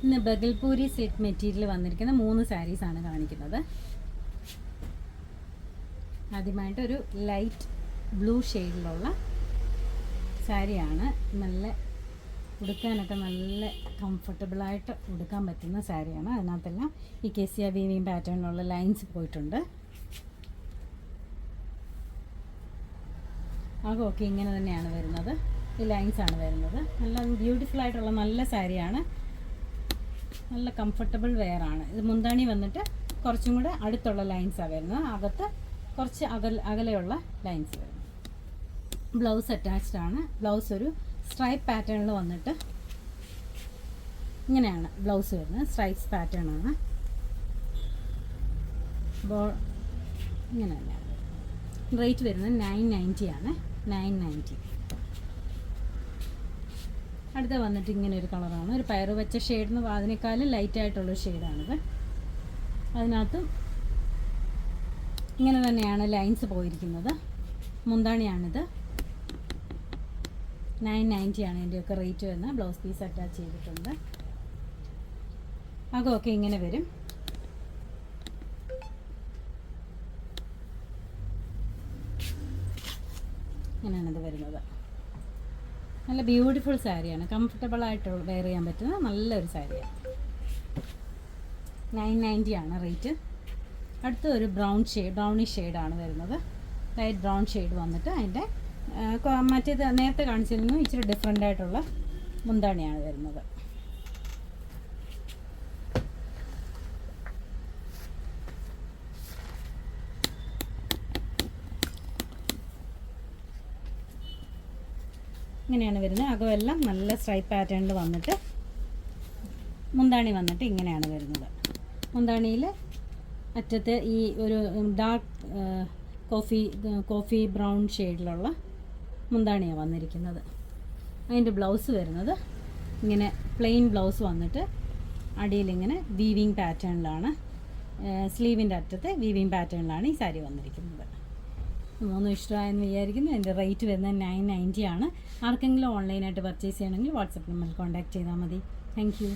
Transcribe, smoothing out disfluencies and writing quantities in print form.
ഇന്ന് Bhagalpuri silk material വന്നിരിക്കുന്ന 3 സാരീസാണ് കാണിക്കുന്നത്. ആദ്യമായിട്ട് ഒരു ലൈറ്റ് ബ്ലൂ ഷെയ്ഡിലുള്ള സാരിയാണ്. നല്ല ഉടുക്കാനൊക്കെ നല്ല കംഫർട്ടബിളായിട്ട് ഉടുക്കാൻ പറ്റുന്ന സാരിയാണ്. അതിനകത്തെല്ലാം ഈ കെസിയ വീവിങ് പാറ്റേണിലുള്ള ലൈൻസ് പോയിട്ടുണ്ട്. അകമൊക്കെ ഇങ്ങനെ തന്നെയാണ് വരുന്നത്. ഈ ലൈൻസാണ് വരുന്നത്. നല്ല ബ്യൂട്ടിഫുൾ ആയിട്ടുള്ള നല്ല സാരിയാണ്. നല്ല കംഫർട്ടബിൾ വെയറാണ്. ഇത് മുന്താണി വന്നിട്ട് കുറച്ചും കൂടെ അടുത്തുള്ള ലൈൻസാണ് വരുന്നത്. അകത്ത് കുറച്ച് അകലെയുള്ള ലൈൻസ് വരുന്നു. ബ്ലൗസ് അറ്റാച്ച്ഡ് ആണ്. ബ്ലൗസ് ഒരു സ്ട്രൈപ്പ് പാറ്റേണിൽ വന്നിട്ട് ഇങ്ങനെയാണ് ബ്ലൗസ് വരുന്നത്. സ്ട്രൈപ്സ് പാറ്റേൺ ആണ്. ഇങ്ങനെ തന്നെയാണ്. റേറ്റ് വരുന്നത് 990 ആണ്. 990. അടുത്ത വന്നിട്ട് ഇങ്ങനെ ഒരു കളറാണ്. ഒരു പയറ് വെച്ച ഷെയ്ഡിന് അതിനേക്കാളും ലൈറ്റായിട്ടുള്ളൊരു ഷെയ്ഡാണിത്. അതിനകത്തും ഇങ്ങനെ തന്നെയാണ് ലൈൻസ് പോയിരിക്കുന്നത്. മുന്താണിയാണിത്. 990 ആണ് ഇതിൻ്റെയൊക്കെ റേറ്റ് വരുന്നത്. ബ്ലൗസ് പീസ് അറ്റാച്ച് ചെയ്തിട്ടുണ്ട്. അകമൊക്കെ ഇങ്ങനെ വരും. ഇങ്ങനെയാണിത് വരുന്നത്. നല്ല ബ്യൂട്ടിഫുൾ സാരിയാണ്. കംഫർട്ടബിളായിട്ട് വെയർ ചെയ്യാൻ പറ്റുന്ന നല്ലൊരു സാരിയാണ്. 990 ആണ് റേറ്റ്. അടുത്ത ഒരു ബ്രൗണിഷ് ഷെയ്ഡാണ് വരുന്നത്. ലൈറ്റ് ബ്രൗൺ ഷെയ്ഡ് വന്നിട്ട് അതിൻ്റെ മറ്റേത് നേരത്തെ കാണിച്ചിരുന്നു ഇച്ചിരി ഡിഫറെൻ്റ് ആയിട്ടുള്ള മുന്താണിയാണ് വരുന്നത്. ഇങ്ങനെയാണ് വരുന്നത്. അകമെല്ലാം നല്ല സ്ട്രൈപ്പ് പാറ്റേണിൽ വന്നിട്ട് മുന്താണി വന്നിട്ട് ഇങ്ങനെയാണ് വരുന്നത്. മുന്താണിയിൽ അറ്റത്ത് ഈ ഒരു ഡാർക്ക് കോഫി ബ്രൗൺ ഷെയ്ഡിലുള്ള മുന്താണിയാണ് വന്നിരിക്കുന്നത്. അതിൻ്റെ ബ്ലൗസ് വരുന്നത് ഇങ്ങനെ പ്ലെയിൻ ബ്ലൗസ് വന്നിട്ട് അടിയിലിങ്ങനെ വീവിങ് പാറ്റേണിലാണ്. സ്ലീവിൻ്റെ അറ്റത്ത് വീവിങ് പാറ്റേണിലാണ് ഈ സാരി വന്നിരിക്കുന്നത്. 3 ഇഷ്ടമായെന്ന് വിചാരിക്കുന്നു. എൻ്റെ റേറ്റ് വരുന്നത് 990 ആണ്. ആർക്കെങ്കിലും ഓൺലൈനായിട്ട് പർച്ചേസ് ചെയ്യണമെങ്കിൽ വാട്സപ്പ് നമ്പറിൽ കോൺടാക്റ്റ് ചെയ്താൽ മതി. Thank you.